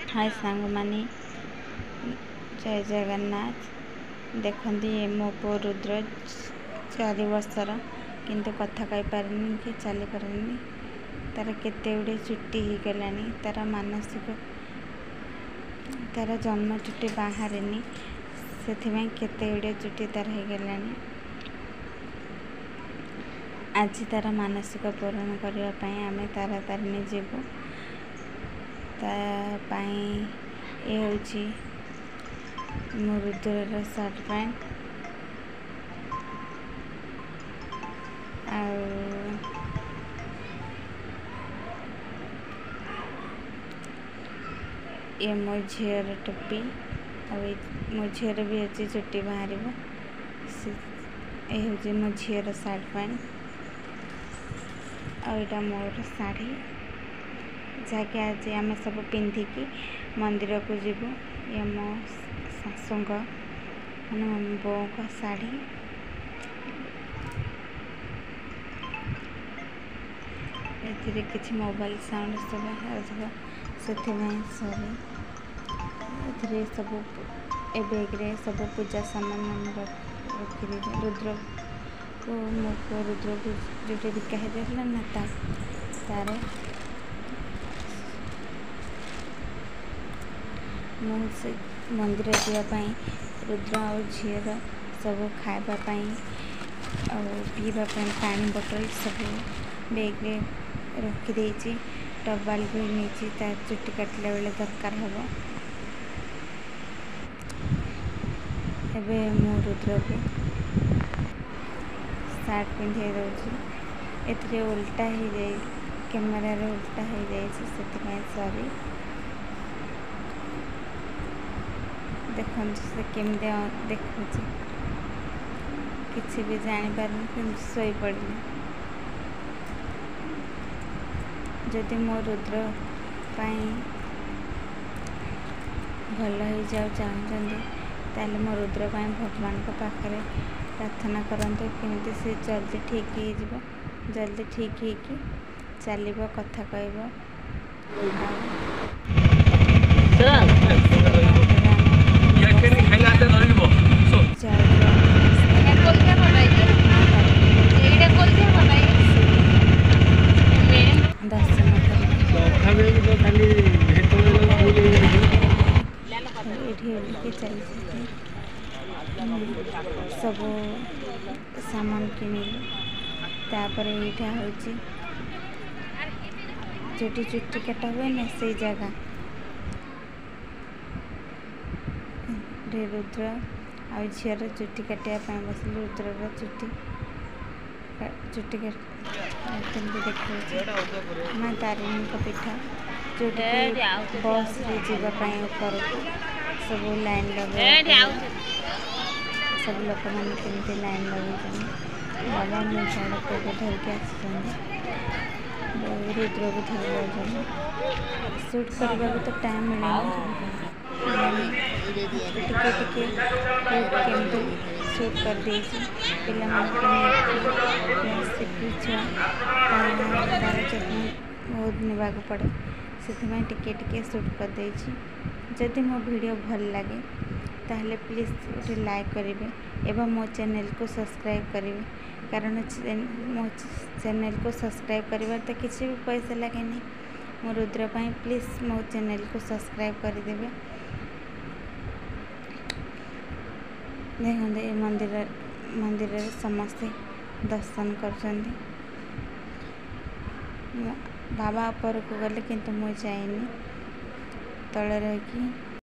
हाय सांग माने जय जगन्नाथ। देखते ये मो पु रुद्र 4 वर्षर किंतु कथा कही पारनी कि चली पारनी। तार केते गुड़े चुट्टी हो गलानी। तार मानसिक तार जन्म चुट्टी बाहर से केते गुड़े चुट्टी तार हो गलानी। आज तार मानसिक पूरण करने आम तारा तारिणी जीवु। ये हूँ मो रुद्रर सर्ट पैंट ये मो झीर टोपी मो झीर भी अच्छी चुट्टी बाहर। ये हूँ मो झीर सर्ट पैंट आईटा मोर शाढ़ी जहाँकि आज आम सब पिंधिकी मंदिर को जीवु। ये मो सासू मो बो का शाढ़ी ए किसी मोबाइल साउंड सब सॉरी ए सब ए बैग्रे सब पूजा सामान रखी रुद्र को मो रुद्र को जो बिका होता ना तार मुझे मंदिर जावाई रुद्र और झीर सब खावाई पीवा पानी बोतल सब बैग रखीदे टबाल भी नहीं चुट्टी काटला बेले दरकार हम। एवं मो रुद्र को सार्ट पिंधे दौर ए उल्टा हो जाए कैमेरा उल्टा हो जाए से सॉरी। देखो से केमी देखु किसी भी जापर शोई पड़े। जदि मो रुद्र भल हो जाओ चाहते ताले मो रुद्र भगवान को पाखरे प्रार्थना करते केमी से जल्दी ठीक हो जल्दी ठीक हो चलो कथा कह चल सब सामान किनिलु। यहाँ हूँ जो चुट्टी काटा हुए ना से जगह रुद्र आ झीर चुट्टी काटापी बस रुद्र चुट्टी चुट्टी देखा माँ तारिणी पीठ जो बस जावाई ऊपर सब लाइन लगे सब लोक मैंने केमती लाइन लगे बाबा मो सड़क को धरिकी आसुच्च रुद्र को धर सुट करने तो टाइम मिले टिके केमती सुट कर दे पिछा बहुत निवाक पड़े से टिके सुट कर दे। जदि मो वीडियो भल लगे ताहले प्लीज़ गोटे लाइक करेंगे एवं मो चैनल को सब्सक्राइब करेंगे कारण मो चैनल को सब्सक्राइब करिबार तो किसी भी पैसा लगे नहीं। मो रुद्र प्लीज़ मो चैनल को सब्सक्राइब करदे। देखते मंदिर समस्ते दर्शन कर बाबा ऊपर को गले किंतु मुझे जाइनी तले रही